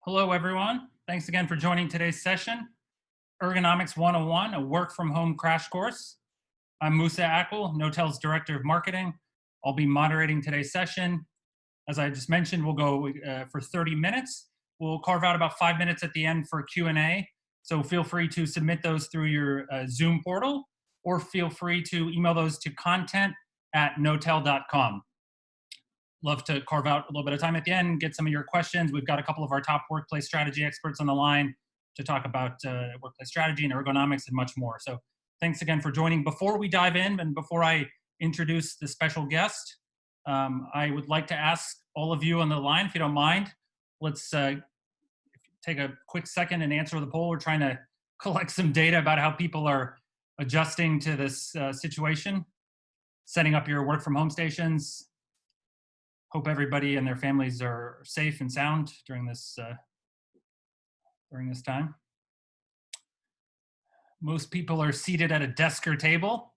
Hello, everyone. Thanks again for joining today's session, Ergonomics 101, a work from home crash course. I'm Musa Akel, Knotel's Director of Marketing. I'll be moderating today's session. As I just mentioned, we'll go for 30 minutes. We'll carve out about 5 minutes at the end for Q&A. So feel free to submit those through your Zoom portal, or feel free to email those to content@knotel.com. Love to carve out a little bit of time at the end, get some of your questions. We've got a couple of our top workplace strategy experts on the line to talk about workplace strategy and ergonomics and much more. So thanks again for joining. Before we dive in and before I introduce the special guest, I would like to ask all of you on the line, if you don't mind, let's take a quick second and answer the poll. We're trying to collect some data about how people are adjusting to this situation, setting up your work from home stations. Hope everybody and their families are safe and sound during this time. Most people are seated at a desk or table.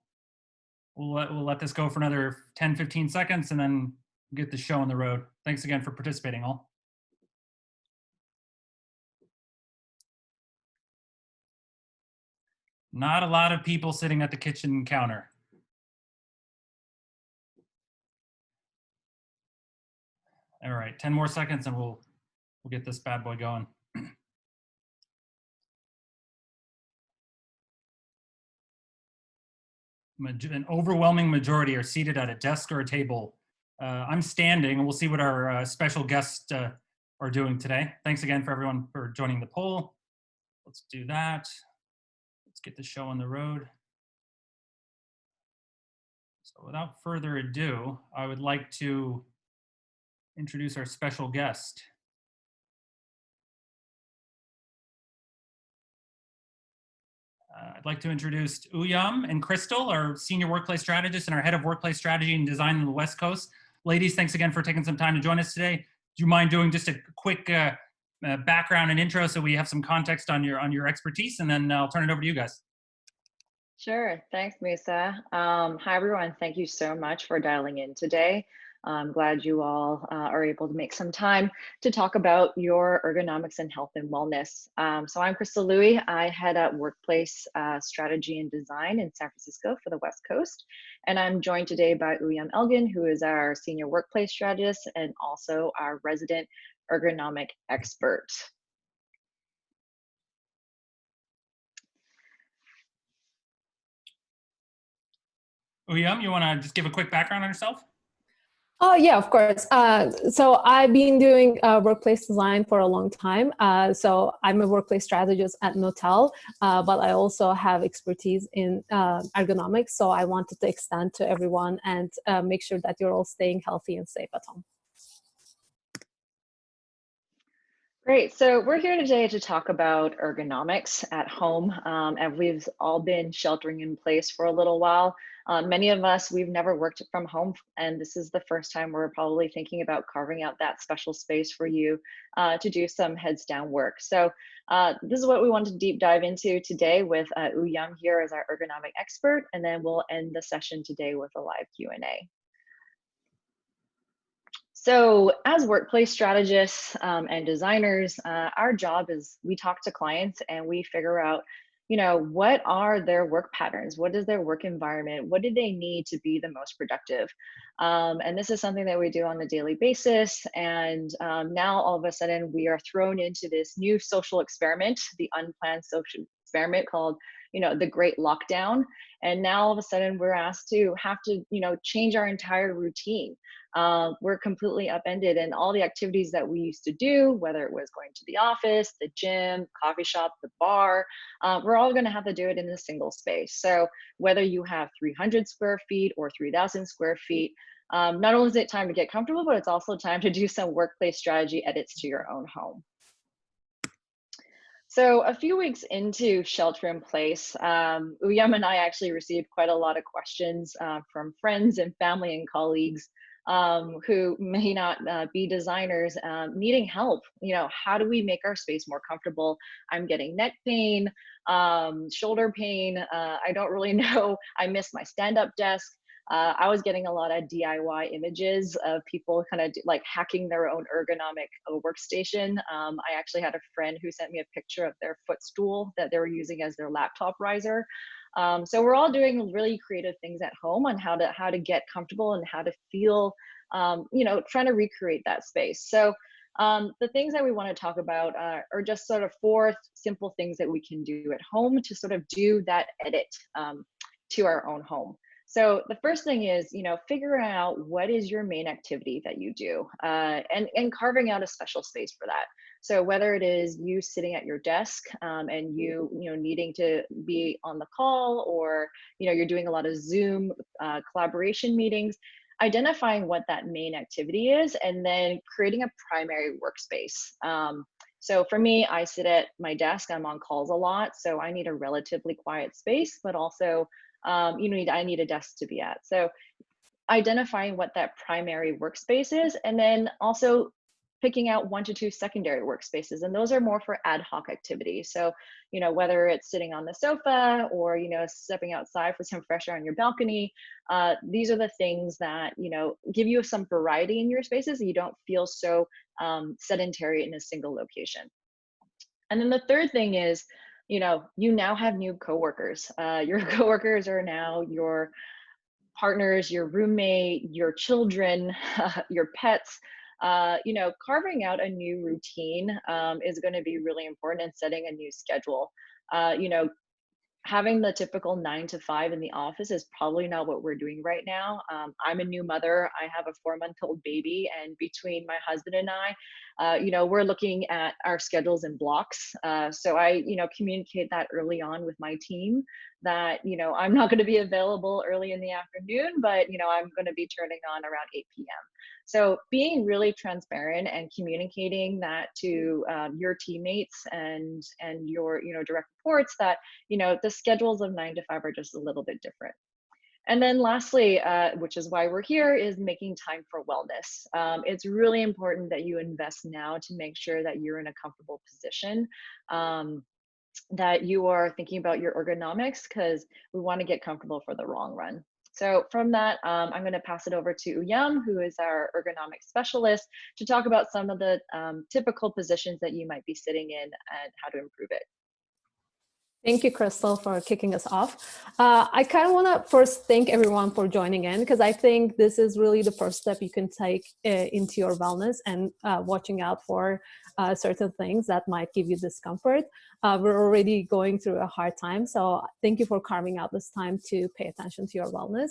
We'll let this go for another 10, 15 seconds and then get the show on the road. Thanks again for participating, all. Not a lot of people sitting at the kitchen counter. All right, 10 more seconds and we'll get this bad boy going. An overwhelming majority are seated at a desk or a table. I'm standing, and we'll see what our special guests are doing today. Thanks again for everyone for joining the poll. Let's do that. Let's get the show on the road. So without further ado, I would like to introduce our special guest. I'd like to introduce Uyum and Krystle, our senior workplace strategist and our head of workplace strategy and design on the West Coast. Ladies, thanks again for taking some time to join us today. Do you mind doing just a quick background and intro so we have some context on your expertise, and then I'll turn it over to you guys. Sure. Thanks, Musa. Hi, everyone. Thank you so much for dialing in today. I'm glad you all are able to make some time to talk about your ergonomics and health and wellness. So I'm Krystle Louie. I head up workplace strategy and design in San Francisco for the West Coast. And I'm joined today by Ulgem, who is our senior workplace strategist and also our resident ergonomic expert. Uyum, you want to just give a quick background on yourself? Oh, yeah, of course. So I've been doing workplace design for a long time. So I'm a workplace strategist at Knotel, but I also have expertise in ergonomics. So I wanted to extend to everyone and make sure that you're all staying healthy and safe at home. Great. So we're here today to talk about ergonomics at home. And we've all been sheltering in place for a little while. Many of us, we've never worked from home, and this is the first time we're probably thinking about carving out that special space for you to do some heads down work. So this is what we want to deep dive into today with Uyum here as our ergonomic expert, and then we'll end the session today with a live Q&A. So as workplace strategists and designers, our job is we talk to clients and we figure out, what are their work patterns? What is their work environment? What do they need to be the most productive? And this is something that we do on a daily basis. And now all of a sudden we are thrown into this new social experiment, the unplanned social experiment called, the Great Lockdown. And now all of a sudden we're asked to have to, change our entire routine. We're completely upended, and all the activities that we used to do, whether it was going to the office, the gym, coffee shop, the bar, we're all going to have to do it in a single space. So whether you have 300 square feet or 3,000 square feet, not only is it time to get comfortable, but it's also time to do some workplace strategy edits to your own home. So a few weeks into shelter in place, Uyum and I actually received quite a lot of questions from friends and family and colleagues who may not be designers, needing help. How do we make our space more comfortable? I'm getting neck pain, shoulder pain. I don't really know. I miss my stand-up desk. I was getting a lot of DIY images of people kind of like hacking their own ergonomic workstation. I actually had a friend who sent me a picture of their footstool that they were using as their laptop riser. So we're all doing really creative things at home on how to get comfortable and how to feel, you know, trying to recreate that space. So the things that we want to talk about are just sort of 4 simple things that we can do at home to sort of do that edit to our own home. So the first thing is, you know, figuring out what is your main activity that you do, and carving out a special space for that. So whether it is you sitting at your desk and you know needing to be on the call, or you know you're doing a lot of Zoom collaboration meetings, identifying what that main activity is, and then creating a primary workspace. So for me, I sit at my desk. I'm on calls a lot, so I need a relatively quiet space, but also you know, I need a desk to be at. So identifying what that primary workspace is, and then also picking out 1 to 2 secondary workspaces. And those are more for ad hoc activities. So, you know, whether it's sitting on the sofa or, you know, stepping outside for some fresh air on your balcony, these are the things that, you know, give you some variety in your spaces. You don't feel so sedentary in a single location. And then the third thing is, you know, you now have new coworkers. Your coworkers are now your partners, your roommate, your children, your pets. You know, carving out a new routine is going to be really important, and setting a new schedule. You know, having the typical 9 to 5 in the office is probably not what we're doing right now. I'm a new mother. I have a 4-month-old baby, and between my husband and I, you know, we're looking at our schedules in blocks. So I, you know, communicate that early on with my team that, you know, I'm not going to be available early in the afternoon, but, you know, I'm going to be turning on around 8 p.m. So being really transparent and communicating that to your teammates and your, you know, direct reports that, you know, the schedules of 9 to 5 are just a little bit different. And then lastly, which is why we're here, is making time for wellness. It's really important that you invest now to make sure that you're in a comfortable position, that you are thinking about your ergonomics, because we want to get comfortable for the long run. So from that, I'm going to pass it over to Uyum, who is our ergonomic specialist, to talk about some of the typical positions that you might be sitting in and how to improve it. Thank you, Krystle, for kicking us off. I kind of want to first thank everyone for joining in, because I think this is really the first step you can take into your wellness, and watching out for certain things that might give you discomfort. We're already going through a hard time, so thank you for carving out this time to pay attention to your wellness.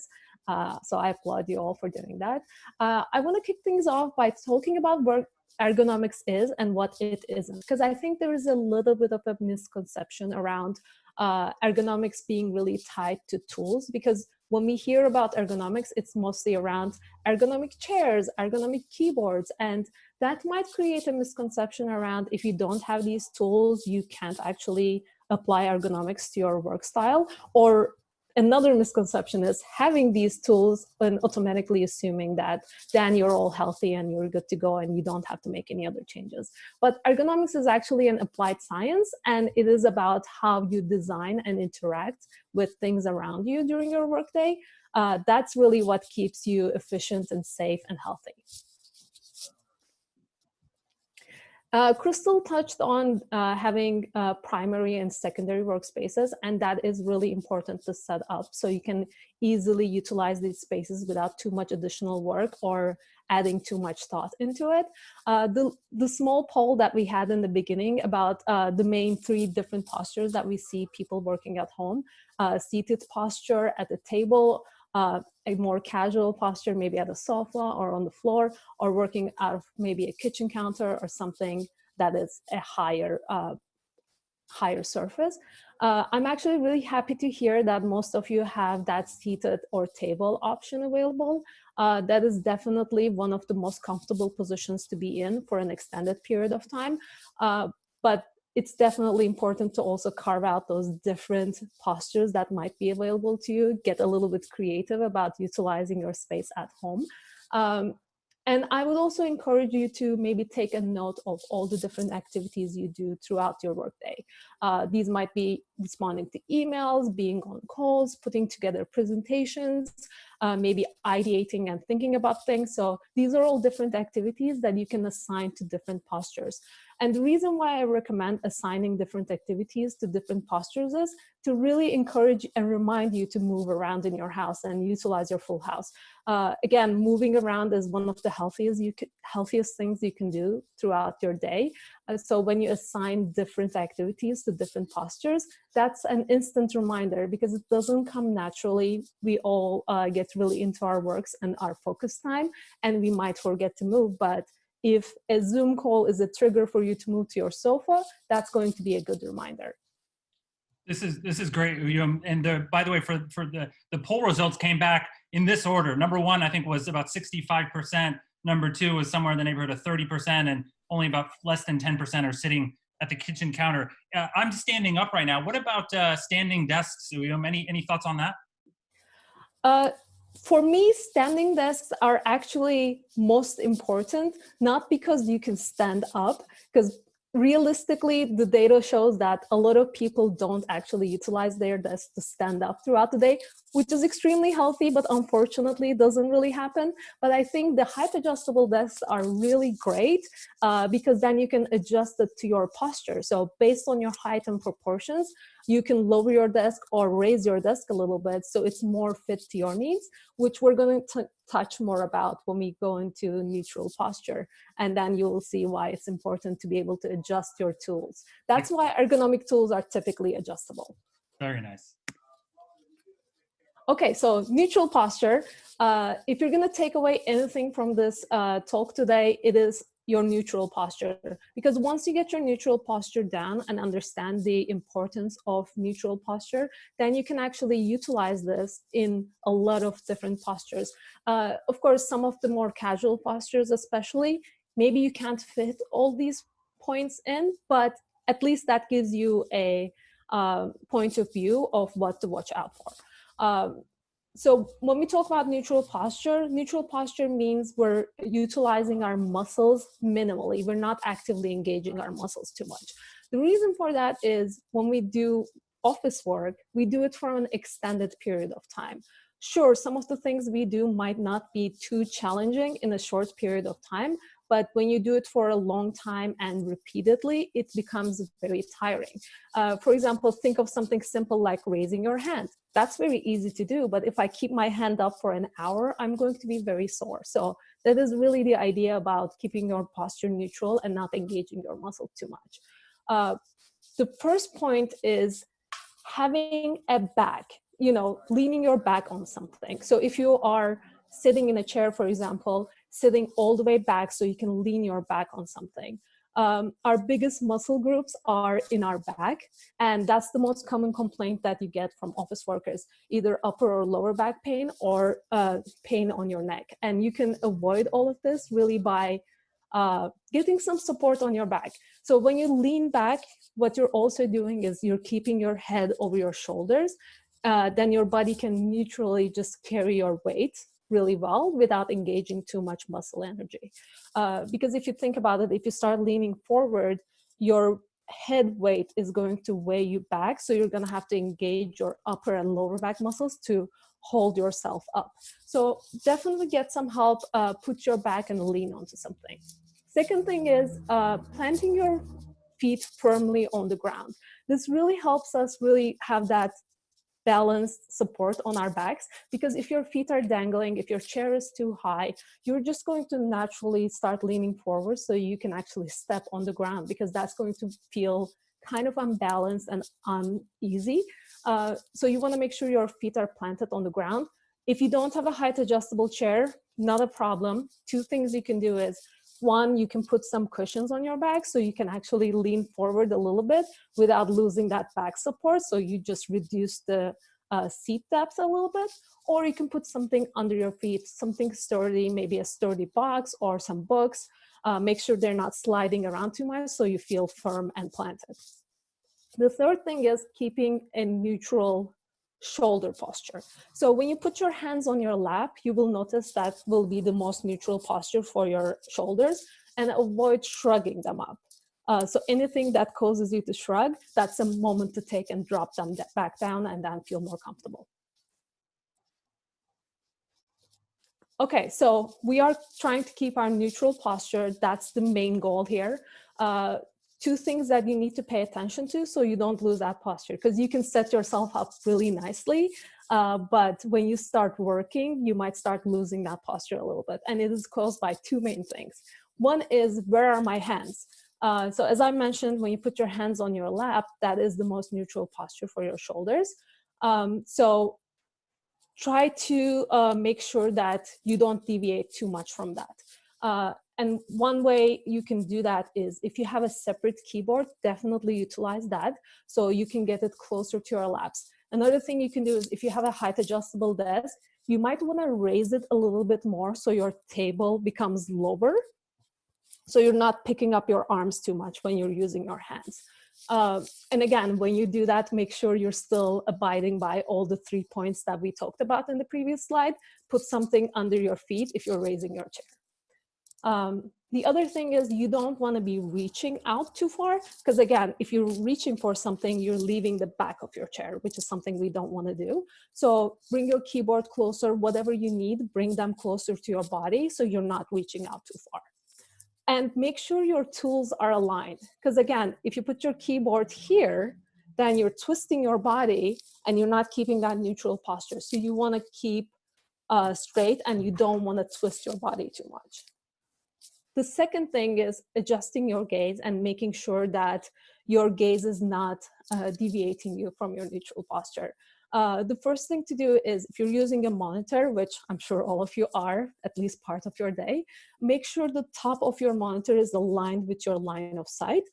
So I applaud you all for doing that. I want to kick things off by talking about work ergonomics is and what it isn't, because I think there is a little bit of a misconception around ergonomics being really tied to tools, because when we hear about ergonomics, it's mostly around ergonomic chairs, ergonomic keyboards, and that might create a misconception around if you don't have these tools, you can't actually apply ergonomics to your work style. Or another misconception is having these tools and automatically assuming that then you're all healthy and you're good to go and you don't have to make any other changes. But ergonomics is actually an applied science, and it is about how you design and interact with things around you during your workday. That's really what keeps you efficient and safe and healthy. Krystle touched on having primary and secondary workspaces, and that is really important to set up so you can easily utilize these spaces without too much additional work or adding too much thought into it. The small poll that we had in the beginning about the main 3 different postures that we see people working at home: seated posture, at the table, a more casual posture, maybe at a sofa or on the floor, or working out of maybe a kitchen counter or something that is a higher surface. I'm actually really happy to hear that most of you have that seated or table option available. That is definitely one of the most comfortable positions to be in for an extended period of time. But it's definitely important to also carve out those different postures that might be available to you, get a little bit creative about utilizing your space at home. And I would also encourage you to maybe take a note of all the different activities you do throughout your workday. These might be responding to emails, being on calls, putting together presentations, maybe ideating and thinking about things. So these are all different activities that you can assign to different postures. And the reason why I recommend assigning different activities to different postures is to really encourage and remind you to move around in your house and utilize your full house. Again, moving around is one of the healthiest things you can do throughout your day. So when you assign different activities to different postures, that's an instant reminder because it doesn't come naturally. We all get really into our works and our focus time, and we might forget to move. But if a Zoom call is a trigger for you to move to your sofa, that's going to be a good reminder. This is great, Uyum. And by the way, for the poll results came back in this order. Number one, I think, was about 65%. Number two was somewhere in the neighborhood of 30%, and only about less than 10% are sitting at the kitchen counter. I'm standing up right now. What about standing desks, Uyum? Any thoughts on that? For me, standing desks are actually most important, not because you can stand up, because realistically, the data shows that a lot of people don't actually utilize their desks to stand up throughout the day, which is extremely healthy, but unfortunately it doesn't really happen. But I think the height adjustable desks are really great because then you can adjust it to your posture. So based on your height and proportions, you can lower your desk or raise your desk a little bit so it's more fit to your needs, which we're going to touch more about when we go into neutral posture. And then you will see why it's important to be able to adjust your tools. That's why ergonomic tools are typically adjustable. Very nice. Okay, so neutral posture. If you're going to take away anything from this talk today, it is your neutral posture. Because once you get your neutral posture down and understand the importance of neutral posture, then you can actually utilize this in a lot of different postures. Of course, some of the more casual postures especially, maybe you can't fit all these points in, but at least that gives you a point of view of what to watch out for. So when we talk about neutral posture means we're utilizing our muscles minimally. We're not actively engaging our muscles too much. The reason for that is when we do office work, we do it for an extended period of time. Sure, some of the things we do might not be too challenging in a short period of time, but when you do it for a long time and repeatedly, it becomes very tiring. For example, think of something simple like raising your hand. That's very easy to do, but if I keep my hand up for an hour, I'm going to be very sore. So that is really the idea about keeping your posture neutral and not engaging your muscle too much. The first point is having a back, leaning your back on something. So if you are sitting in a chair, for example, sitting all the way back so you can lean your back on something. Our biggest muscle groups are in our back, and that's the most common complaint that you get from office workers, either upper or lower back pain or pain on your neck. And you can avoid all of this really by getting some support on your back. So when you lean back, what you're also doing is you're keeping your head over your shoulders. Then your body can neutrally just carry your weight really well without engaging too much muscle energy. Because if you think about it, if you start leaning forward, your head weight is going to weigh you back. So you're going to have to engage your upper and lower back muscles to hold yourself up. So definitely get some help, put your back and lean onto something. Second thing is planting your feet firmly on the ground. This really helps us really have that balanced support on our backs, because if your feet are dangling, if your chair is too high, you're just going to naturally start leaning forward so you can actually step on the ground, because that's going to feel kind of unbalanced and uneasy. So you want to make sure your feet are planted on the ground. If you don't have a height adjustable chair, not a problem. Two things you can do is, one, you can put some cushions on your back so you can actually lean forward a little bit without losing that back support. So you just reduce the seat depth a little bit. Or you can put something under your feet, something sturdy, maybe a sturdy box or some books. Make sure they're not sliding around too much so you feel firm and planted. The third thing is keeping a neutral shoulder posture. So when you put your hands on your lap, you will notice that will be the most neutral posture for your shoulders, and avoid shrugging them up. So anything that causes you to shrug, that's a moment to take and drop them back down and then feel more comfortable. Okay, so we are trying to keep our neutral posture. That's the main goal here. Two things that you need to pay attention to so you don't lose that posture, because you can set yourself up really nicely, but when you start working, you might start losing that posture a little bit. And it is caused by two main things. One is, where are my hands? So as I mentioned, when you put your hands on your lap, that is the most neutral posture for your shoulders. So try to make sure that you don't deviate too much from that. And one way you can do that is, if you have a separate keyboard, definitely utilize that so you can get it closer to your laps. Another thing you can do is, if you have a height adjustable desk, you might want to raise it a little bit more so your table becomes lower, so you're not picking up your arms too much when you're using your hands. And again, when you do that, make sure you're still abiding by all the 3 points that we talked about in the previous slide. Put something under your feet if you're raising your chair. The other thing is, you don't want to be reaching out too far, because again, if you're reaching for something, you're leaving the back of your chair, which is something we don't want to do. So bring your keyboard closer, whatever you need, bring them closer to your body so you're not reaching out too far. And make sure your tools are aligned, because again, if you put your keyboard here, then you're twisting your body and you're not keeping that neutral posture. So you want to keep straight, and you don't want to twist your body too much. The second thing is adjusting your gaze and making sure that your gaze is not deviating you from your neutral posture. The first thing to do is, if you're using a monitor, which I'm sure all of you are at least part of your day, make sure the top of your monitor is aligned with your line of sight.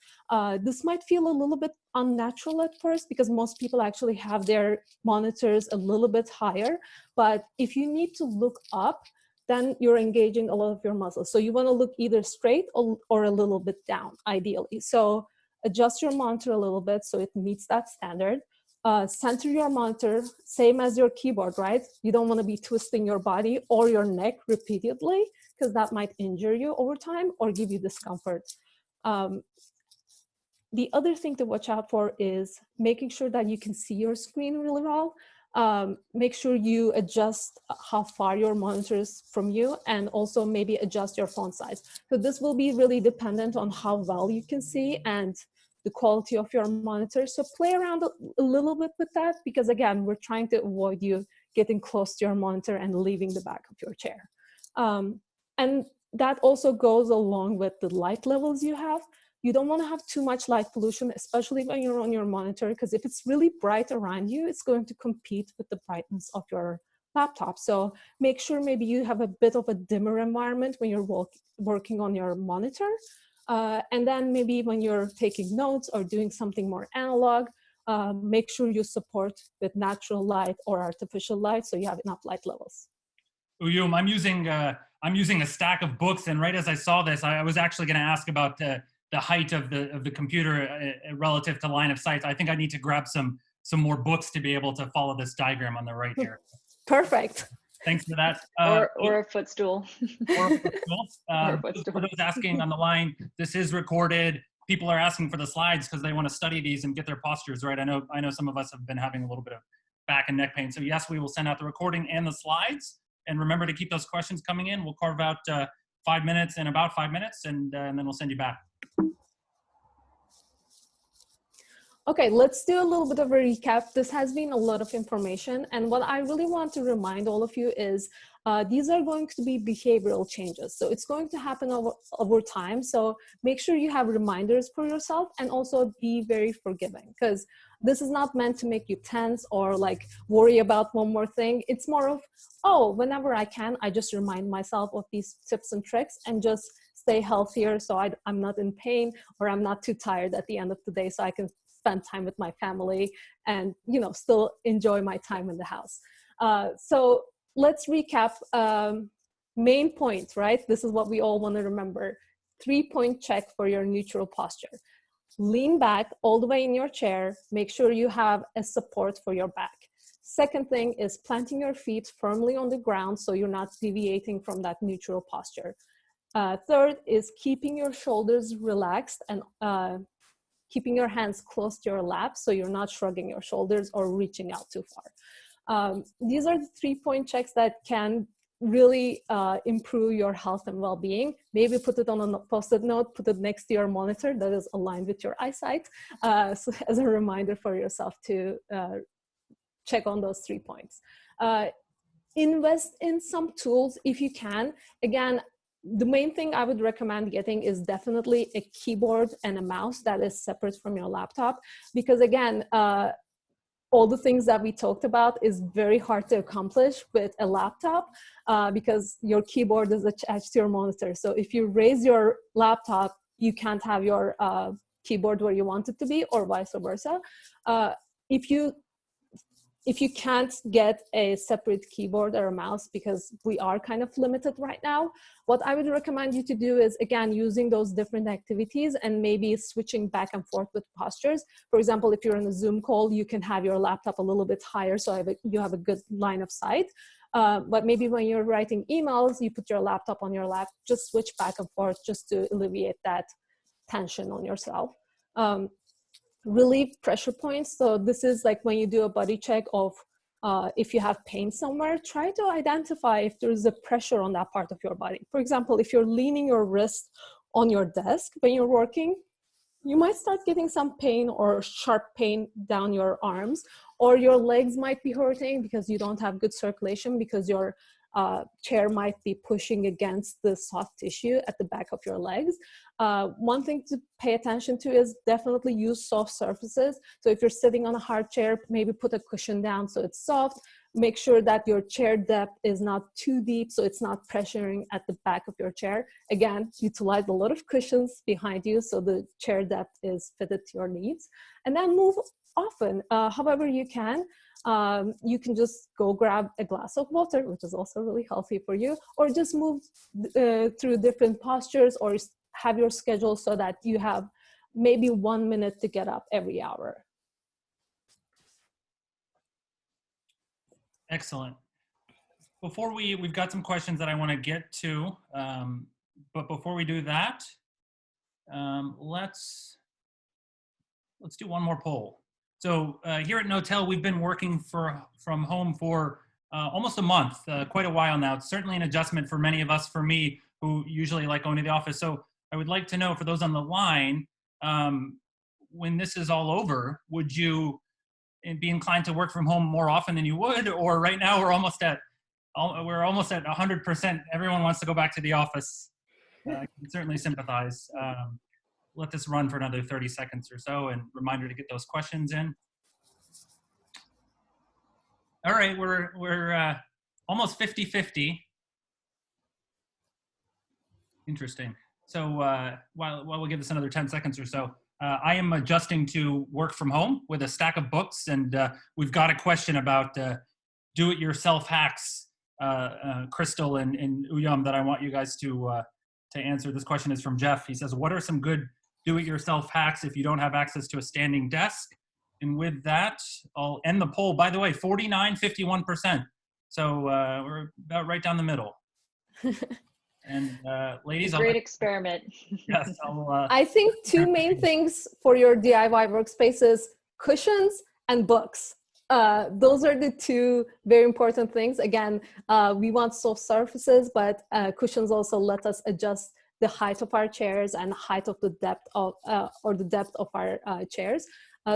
This might feel a little bit unnatural at first, because most people actually have their monitors a little bit higher. But if you need to look up, then you're engaging a lot of your muscles. So you want to look either straight or a little bit down, ideally. So adjust your monitor a little bit so it meets that standard. Center your monitor, same as your keyboard, right? You don't want to be twisting your body or your neck repeatedly, because that might injure you over time or give you discomfort. The other thing to watch out for is making sure that you can see your screen really well. Make sure you adjust how far your monitor is from you, and also maybe adjust your font size. So this will be really dependent on how well you can see and the quality of your monitor. So play around a little bit with that, because again, we're trying to avoid you getting close to your monitor and leaving the back of your chair. And that also goes along with the light levels you have. You don't want to have too much light pollution, especially when you're on your monitor, because if it's really bright around you, it's going to compete with the brightness of your laptop. So make sure maybe you have a bit of a dimmer environment when you're working on your monitor. And then maybe when you're taking notes or doing something more analog, make sure you support with natural light or artificial light so you have enough light levels. Uyum, I'm using a stack of books, and right as I saw this, I was actually going to ask about the height of the computer relative to line of sight. I think I need to grab some more books to be able to follow this diagram on the right here. Perfect. Thanks for that. Or a footstool. Or a footstool. Or a footstool. For those asking on the line, this is recorded. People are asking for the slides because they want to study these and get their postures right. I know some of us have been having a little bit of back and neck pain. So yes, we will send out the recording and the slides. And remember to keep those questions coming in. We'll carve out 5 minutes in about 5 minutes, and then we'll send you back. Okay, let's do a little bit of a recap. This has been a lot of information, and what I really want to remind all of you is these are going to be behavioral changes. So it's going to happen over time. So make sure you have reminders for yourself, and also be very forgiving, because this is not meant to make you tense or like worry about one more thing. It's more of, oh, whenever I can, I just remind myself of these tips and tricks and just stay healthier, so I'm not in pain, or I'm not too tired at the end of the day, so I can spend time with my family and, you know, still enjoy my time in the house. So let's recap. Main point, right? This is what we all want to remember. 3-point check for your neutral posture. Lean back all the way in your chair. Make sure you have a support for your back. Second thing is planting your feet firmly on the ground so you're not deviating from that neutral posture. Third is keeping your shoulders relaxed and keeping your hands close to your lap so you're not shrugging your shoulders or reaching out too far. These are the 3-point checks that can really improve your health and well-being. Maybe put it on a post-it note, put it next to your monitor that is aligned with your eyesight, so as a reminder for yourself to check on those 3 points. Invest in some tools if you can. Again, the main thing I would recommend getting is definitely a keyboard and a mouse that is separate from your laptop, because again, all the things that we talked about is very hard to accomplish with a laptop because your keyboard is attached to your monitor. So if you raise your laptop, you can't have your keyboard where you want it to be, or vice versa. If you can't get a separate keyboard or a mouse, because we are kind of limited right now, what I would recommend you to do is, again, using those different activities and maybe switching back and forth with postures. For example, if you're in a Zoom call, you can have your laptop a little bit higher so you have a good line of sight. But maybe when you're writing emails, you put your laptop on your lap, just switch back and forth just to alleviate that tension on yourself. Relieve pressure points. So this is like when you do a body check of if you have pain somewhere, try to identify if there is a pressure on that part of your body. For example, if you're leaning your wrist on your desk when you're working, you might start getting some pain or sharp pain down your arms, or your legs might be hurting because you don't have good circulation, because your chair might be pushing against the soft tissue at the back of your legs. One thing to pay attention to is definitely use soft surfaces. So if you're sitting on a hard chair, maybe put a cushion down so it's soft. Make sure that your chair depth is not too deep so it's not pressuring at the back of your chair. Again, utilize a lot of cushions behind you so the chair depth is fitted to your needs. And then move often, however you can. You can just go grab a glass of water, which is also really healthy for you, or just move through different postures, or have your schedule so that you have maybe 1 minute to get up every hour. Excellent. Before we've got some questions that I want to get to, but before we do that, let's do one more poll. So here at Knotel, we've been working from home for almost a month, quite a while now. It's certainly an adjustment for many of us, for me, who usually like going to the office. So I would like to know, for those on the line, when this is all over, would you be inclined to work from home more often than you would? Or right now we're almost at 100%. Everyone wants to go back to the office. I can certainly sympathize. Let this run for another 30 seconds or so, and reminder to get those questions in. All right, we're almost 50-50. Interesting. So while we'll give this another 10 seconds or so, I am adjusting to work from home with a stack of books, and we've got a question about do-it-yourself hacks, Krystle and Uyum, that I want you guys to answer. This question is from Jeff. He says, what are some good do-it-yourself hacks if you don't have access to a standing desk? And with that, I'll end the poll. By the way, 49-51%. So we're about right down the middle. And ladies, great experiment. Yes, I think two main things for your DIY workspaces: cushions and books. Those are the two very important things. Again, we want soft surfaces, but cushions also let us adjust the height of our chairs and height of the depth of or the depth of our chairs.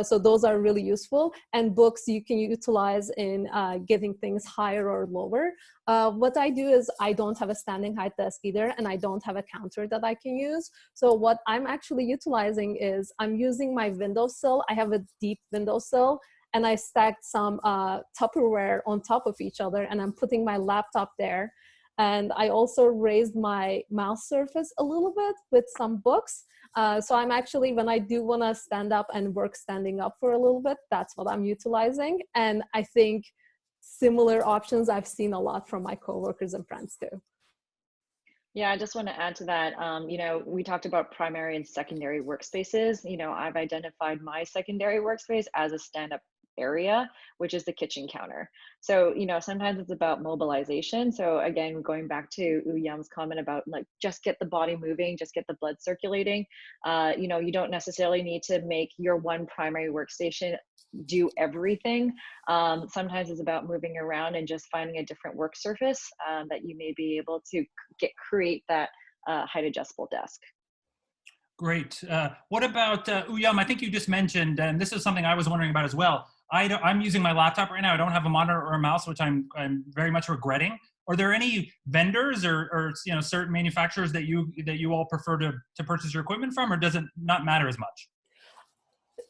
So those are really useful. And books you can utilize in getting things higher or lower. What I do is I don't have a standing height desk either, and I don't have a counter that I can use. So what I'm actually utilizing is I'm using my windowsill. I have a deep windowsill, and I stacked some Tupperware on top of each other, and I'm putting my laptop there. And I also raised my mouse surface a little bit with some books. So I'm actually, when I do want to stand up and work standing up for a little bit, that's what I'm utilizing. And I think similar options I've seen a lot from my coworkers and friends too. Yeah, I just want to add to that. You know, we talked about primary and secondary workspaces. You know, I've identified my secondary workspace as a stand-up area, which is the kitchen counter. So, you know, sometimes it's about mobilization. So again, going back to Uyum's comment about like, just get the body moving, just get the blood circulating. You know, you don't necessarily need to make your one primary workstation do everything. Sometimes it's about moving around and just finding a different work surface that you may be able to create that height adjustable desk. Great. What about Uyum? I think you just mentioned, and this is something I was wondering about as well. I'm using my laptop right now. I don't have a monitor or a mouse, which I'm very much regretting. Are there any vendors or certain manufacturers that you all prefer to purchase your equipment from, or does it not matter as much?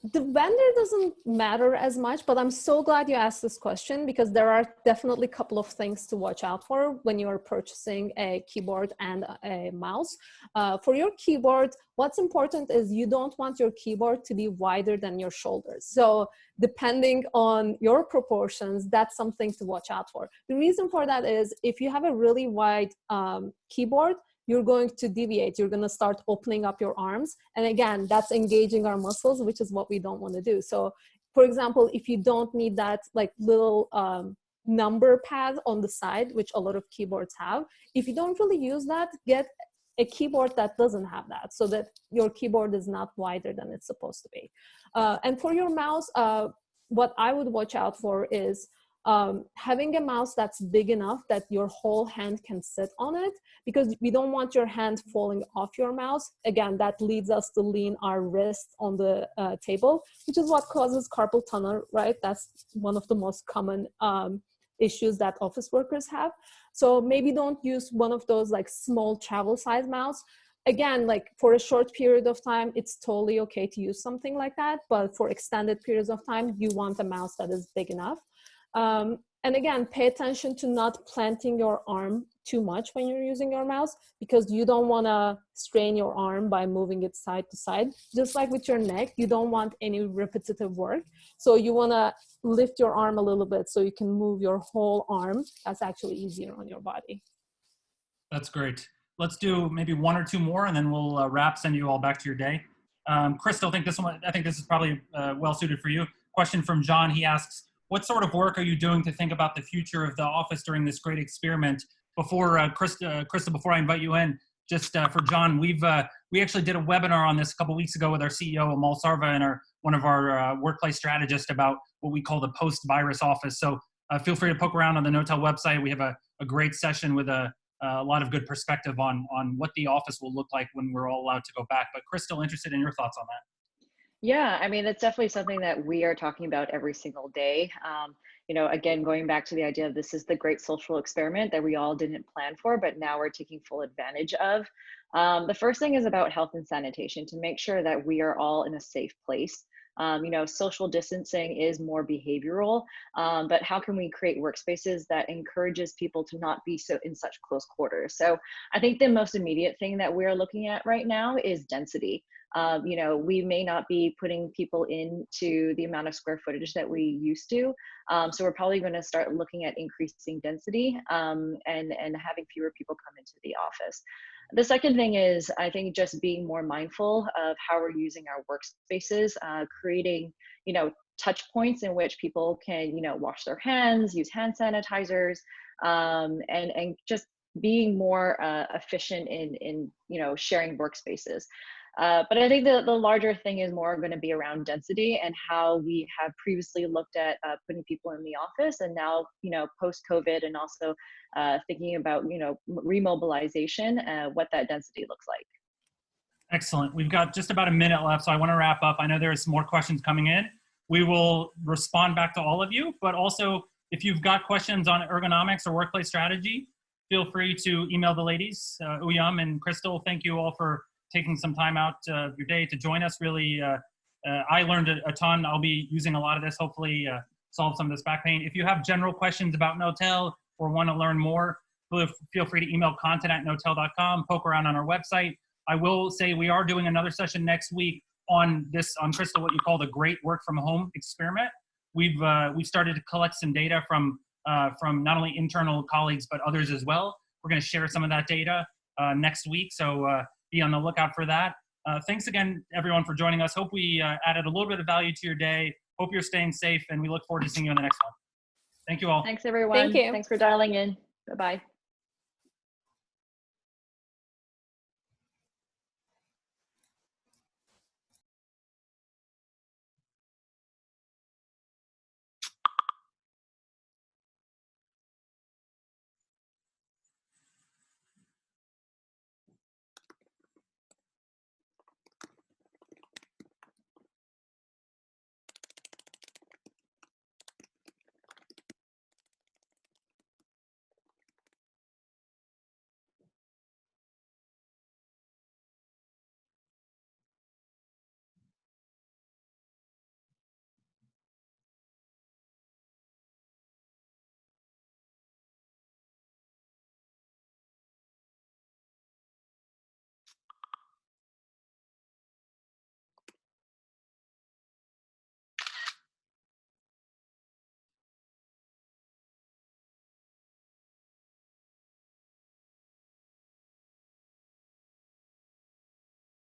The vendor doesn't matter as much, but I'm so glad you asked this question, because there are definitely a couple of things to watch out for when you're purchasing a keyboard and a mouse. For your keyboard, what's important is you don't want your keyboard to be wider than your shoulders. So depending on your proportions, that's something to watch out for. The reason for that is if you have a really wide keyboard, you're going to deviate. You're going to start opening up your arms. And again, that's engaging our muscles, which is what we don't want to do. So for example, if you don't need that like little number pad on the side, which a lot of keyboards have, if you don't really use that, get a keyboard that doesn't have that, so that your keyboard is not wider than it's supposed to be. And for your mouse, what I would watch out for is having a mouse that's big enough that your whole hand can sit on it, because we don't want your hand falling off your mouse. Again, that leads us to lean our wrist on the table, which is what causes carpal tunnel, right? That's one of the most common issues that office workers have. So maybe don't use one of those like small travel size mouse. Again, like for a short period of time, it's totally okay to use something like that. But for extended periods of time, you want a mouse that is big enough. And again, pay attention to not planting your arm too much when you're using your mouse, because you don't want to strain your arm by moving it side to side. Just like with your neck, you don't want any repetitive work. So you want to lift your arm a little bit so you can move your whole arm. That's actually easier on your body. That's great. Let's do maybe one or two more, and then we'll send you all back to your day. Krystle, I think this is probably well suited for you. Question from John. He asks, what sort of work are you doing to think about the future of the office during this great experiment? Before Krystle, before I invite you in, just for John, we actually did a webinar on this a couple weeks ago with our CEO Amal Sarva and one of our workplace strategists about what we call the post-virus office. So feel free to poke around on the Knotel website. We have a great session with a lot of good perspective on what the office will look like when we're all allowed to go back. But Krystle, interested in your thoughts on that. Yeah, I mean, it's definitely something that we are talking about every single day. Again, going back to the idea of this is the great social experiment that we all didn't plan for, but now we're taking full advantage of. The first thing is about health and sanitation, to make sure that we are all in a safe place. Social distancing is more behavioral, but how can we create workspaces that encourages people to not be so in such close quarters? So I think the most immediate thing that we're looking at right now is density. We may not be putting people into the amount of square footage that we used to. So we're probably going to start looking at increasing density and having fewer people come into the office. The second thing is, I think, just being more mindful of how we're using our workspaces, creating, touch points in which people can, wash their hands, use hand sanitizers, and just being more efficient in sharing workspaces. But I think the larger thing is more going to be around density and how we have previously looked at putting people in the office, and now, post-COVID, and also thinking about, remobilization, what that density looks like. Excellent. We've got just about a minute left, so I want to wrap up. I know there's more questions coming in. We will respond back to all of you, but also if you've got questions on ergonomics or workplace strategy, feel free to email the ladies, Uyum and Krystle. Thank you all for taking some time out of your day to join us. Really, I learned a ton. I'll be using a lot of this, hopefully solve some of this back pain. If you have general questions about Knotel or want to learn more, feel free to email content@knotel.com, poke around on our website. I will say we are doing another session next week on Krystle, what you call the great work from home experiment. We've started to collect some data from not only internal colleagues, but others as well. We're going to share some of that data next week. So be on the lookout for that. Thanks again, everyone, for joining us. Hope we added a little bit of value to your day. Hope you're staying safe, and we look forward to seeing you on the next one. Thank you all. Thanks, everyone. Thank you. Thanks for dialing in. Bye-bye.